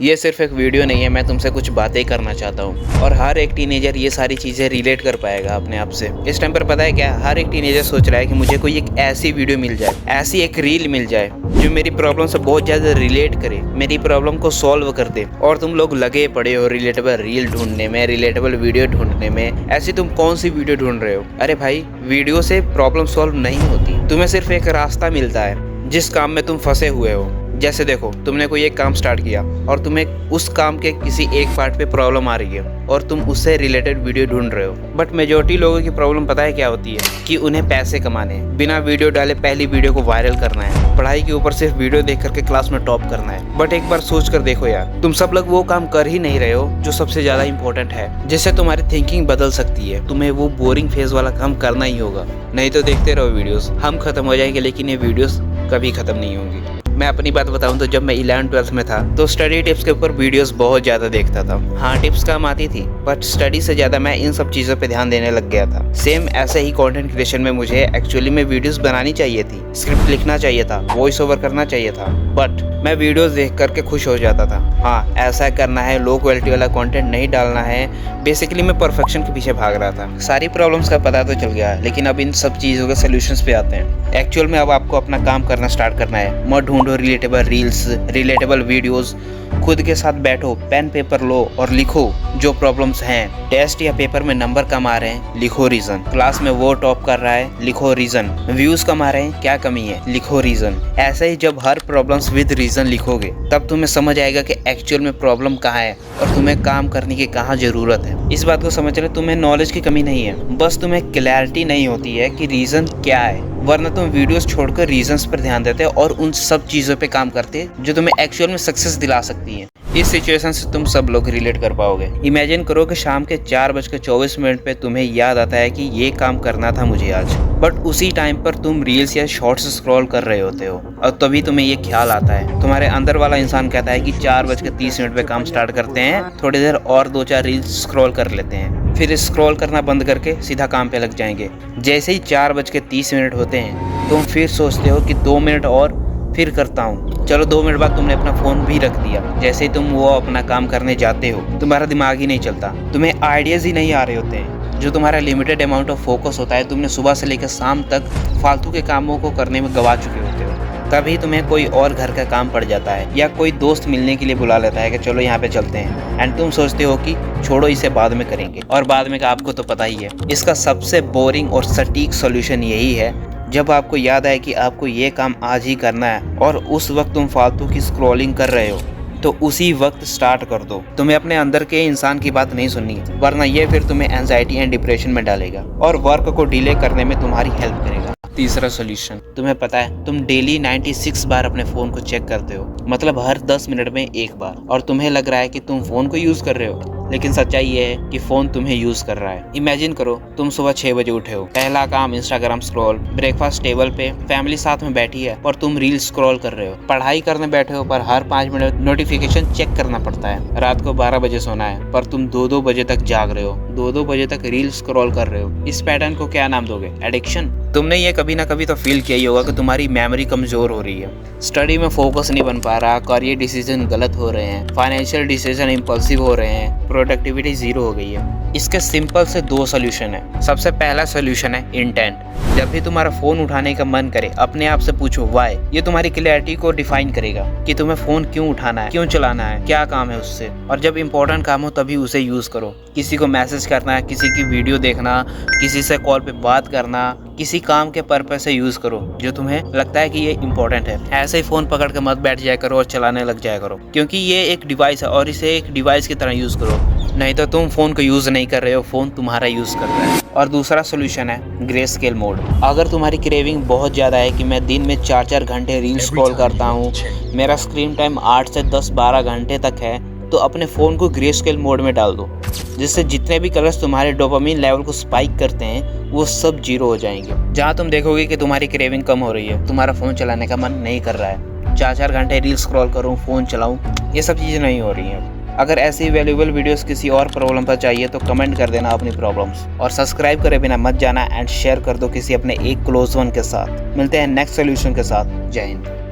ये सिर्फ एक वीडियो नहीं है, मैं तुमसे कुछ बातें करना चाहता हूँ और हर एक टीनेजर ये सारी चीज़ें रिलेट कर पाएगा अपने आप से। इस टाइम पर पता है क्या, हर एक टीनेजर सोच रहा है कि मुझे कोई एक ऐसी वीडियो मिल जाए, ऐसी एक रील मिल जाए जो मेरी प्रॉब्लम से बहुत ज़्यादा रिलेट करे, मेरी प्रॉब्लम को सॉल्व कर दे। और तुम लोग लगे पड़े हो रिलेटेबल रील ढूंढने में, रिलेटेबल वीडियो ढूंढने में। ऐसी तुम कौन सी वीडियो ढूंढ रहे हो? अरे भाई, वीडियो से प्रॉब्लम सॉल्व नहीं होती, तुम्हें सिर्फ एक रास्ता मिलता है जिस काम में तुम फंसे हुए हो। जैसे देखो, तुमने कोई एक काम स्टार्ट किया और तुम्हें उस काम के किसी एक पार्ट पे प्रॉब्लम आ रही है और तुम उससे रिलेटेड वीडियो ढूंढ रहे हो। बट मेजॉरिटी लोगों की प्रॉब्लम पता है क्या होती है कि उन्हें पैसे कमाने हैं, बिना वीडियो डाले पहली वीडियो को वायरल करना है, पढ़ाई के ऊपर सिर्फ वीडियो देख करके क्लास में टॉप करना है। बट एक बार सोच कर देखो यार, तुम सब लोग वो काम कर ही नहीं रहे हो जो सबसे ज्यादा इंपॉर्टेंट है, जिससे तुम्हारी थिंकिंग बदल सकती है। तुम्हें वो बोरिंग फेज वाला काम करना ही होगा, नहीं तो देखते रहो वीडियोस, हम खत्म हो जाएंगे लेकिन ये वीडियोस कभी खत्म नहीं होंगी। मैं अपनी बात बताऊं तो जब मैं 11th-12th में था तो स्टडी टिप्स के ऊपर वीडियोस बहुत ज़्यादा देखता था। हाँ, टिप्स काम आती थी, बट स्टडी से ज़्यादा मैं इन सब चीज़ों पे ध्यान देने लग गया था। सेम ऐसे ही कंटेंट क्रिएशन में मुझे एक्चुअली में वीडियोस बनानी चाहिए थी, स्क्रिप्ट लिखना चाहिए था, वॉइस ओवर करना चाहिए था, बट मैं वीडियोस देख करके खुश हो जाता था। हाँ, ऐसा करना है, लो क्वालिटी वाला कंटेंट नहीं डालना है। बेसिकली मैं परफेक्शन के पीछे भाग रहा था। सारी प्रॉब्लम्स का पता तो चल गया, लेकिन अब इन सब चीज़ों के सोल्यूशंस पे आते हैं। एक्चुअल में अब आपको अपना काम करना स्टार्ट करना है। मत ढूंढो रिलेटेबल रील्स, रिलेटेबल वीडियोस, खुद के साथ बैठो, पेन पेपर लो और लिखो जो प्रॉब्लम्स हैं। टेस्ट या पेपर में नंबर कम आ रहे हैं, लिखो रीजन। क्लास में वो टॉप कर रहा है, लिखो रीजन। व्यूज कम आ रहे हैं, क्या कमी है, लिखो रीजन। ऐसे ही जब हर प्रॉब्लम्स विद रीजन लिखोगे तब तुम्हें समझ आएगा कि एक्चुअल में प्रॉब्लम कहाँ है और तुम्हें काम करने की कहाँ जरूरत है। इस बात को समझना, तुम्हें नॉलेज की कमी नहीं है, बस तुम्हें क्लैरिटी नहीं होती है कि रीजन क्या है। वरना तुम वीडियोस छोड़कर रीजंस पर ध्यान देते और उन सब चीज़ों पे काम करते जो तुम्हें एक्चुअल में सक्सेस दिला सकती हैं। इस सिचुएशन से तुम सब लोग रिलेट कर पाओगे। इमेजिन करो कि शाम के 4:24 पे तुम्हें याद आता है कि ये काम करना था मुझे आज, बट उसी टाइम पर तुम रील्स या शॉर्ट्स स्क्रॉल कर रहे होते हो और तभी तुम्हें ये ख्याल आता है। तुम्हारे अंदर वाला इंसान कहता है कि 4:30 पे काम स्टार्ट करते हैं, थोड़ी देर और 2-4 रील्स स्क्रॉल कर लेते हैं, फिर स्क्रॉल करना बंद करके सीधा काम पे लग जाएंगे। जैसे ही 4:30 होते हैं तुम फिर सोचते हो कि 2 मिनट और फिर करता हूँ। चलो 2 मिनट बाद तुमने अपना फ़ोन भी रख दिया। जैसे ही तुम वो अपना काम करने जाते हो, तुम्हारा दिमाग ही नहीं चलता, तुम्हें आइडियाज़ ही नहीं आ रहे होते हैं। जो तुम्हारा लिमिटेड अमाउंट ऑफ फोकस होता है, तुमने सुबह से लेकर शाम तक फालतू के कामों को करने में गवा चुके होते हो। तभी तुम्हें कोई और घर का काम पड़ जाता है या कोई दोस्त मिलने के लिए बुला लेता है कि चलो यहाँ पे चलते हैं, एंड तुम सोचते हो कि छोड़ो, इसे बाद में करेंगे। और बाद में का आपको तो पता ही है। इसका सबसे बोरिंग और सटीक सॉल्यूशन यही है, जब आपको याद आए कि आपको ये काम आज ही करना है और उस वक्त तुम फालतू की स्क्रॉलिंग कर रहे हो, तो उसी वक्त स्टार्ट कर दो। तुम्हें अपने अंदर के इंसान की बात नहीं सुननी है, वरना ये फिर तुम्हें एंजाइटी एंड डिप्रेशन में डालेगा और वर्क को डिले करने में तुम्हारी हेल्प करेगा। तीसरा सोल्यूशन, तुम्हें पता है तुम डेली 96 बार अपने फ़ोन को चेक करते हो, मतलब हर 10 मिनट में एक बार, और तुम्हें लग रहा है कि तुम फ़ोन को यूज़ कर रहे हो, लेकिन सच्चाई ये है कि फ़ोन तुम्हें यूज़ कर रहा है। इमेजिन करो तुम सुबह 6 बजे उठे हो, पहला काम इंस्टाग्राम स्क्रॉल, ब्रेकफास्ट टेबल पे फैमिली साथ में बैठी है और तुम रील स्क्रॉल कर रहे हो, पढ़ाई करने बैठे हो पर हर 5 मिनट नोटिफिकेशन चेक करना पड़ता है, रात को 12 बजे सोना है पर तुम 2-2 बजे तक जाग रहे हो, 2-2 बजे तक रील स्क्रॉल कर रहे हो। इस पैटर्न को क्या नाम दोगे? एडिक्शन। तुमने ये कभी ना कभी तो फील किया ही होगा कि तुम्हारी मेमोरी कमज़ोर हो रही है, स्टडी में फोकस नहीं बन पा रहा, करियर डिसीजन गलत हो रहे हैं, फाइनेंशियल डिसीजन इम्पल्सिव हो रहे हैं, प्रोडक्टिविटी जीरो हो गई है। इसके सिंपल से 2 सोल्यूशन है। सबसे पहला सोल्यूशन है इंटेंट। जब भी तुम्हारा फ़ोन उठाने का मन करे, अपने आप से पूछो व्हाई। ये तुम्हारी क्लैरिटी को डिफाइन करेगा कि तुम्हें फ़ोन क्यों उठाना है, क्यों चलाना है, क्या काम है उससे। और जब इंपॉर्टेंट काम हो तभी उसे यूज़ करो। किसी को मैसेज करना है, किसी की वीडियो देखना, किसी से कॉल पे बात करना, किसी काम के पर्पस से यूज़ करो जो तुम्हें लगता है कि ये इंपॉर्टेंट है। ऐसे ही फ़ोन पकड़ के मत बैठ जाया करो और चलाने लग जाया करो, क्योंकि ये एक डिवाइस है और इसे एक डिवाइस की तरह यूज़ करो, नहीं तो तुम फ़ोन को यूज़ नहीं कर रहे हो, फ़ोन तुम्हारा यूज़ कर रहा है। और दूसरा सोल्यूशन है ग्रे स्केल मोड। अगर तुम्हारी क्रेविंग बहुत ज़्यादा है कि मैं दिन में 4-4 घंटे रील स्क्रॉल करता हूँ, मेरा स्क्रीन टाइम 8 से 10-12 घंटे तक है, तो अपने फ़ोन को ग्रे स्केल मोड में डाल दो, जिससे जितने भी कलर्स तुम्हारे डोपामिन लेवल को स्पाइक करते हैं वो सब जीरो हो जाएंगे। जहाँ तुम देखोगे कि तुम्हारी क्रेविंग कम हो रही है, तुम्हारा फ़ोन चलाने का मन नहीं कर रहा है, 4-4 घंटे रील स्क्रॉल करूँ, फ़ोन चलाऊँ, ये सब चीज़ें नहीं हो रही हैं। अगर ऐसी वैल्यूएबल वीडियोस किसी और प्रॉब्लम पर चाहिए तो कमेंट कर देना अपनी प्रॉब्लम्स, और सब्सक्राइब करे बिना मत जाना एंड शेयर कर दो किसी अपने एक क्लोज वन के साथ। मिलते हैं नेक्स्ट सोल्यूशन के साथ। जय हिंद।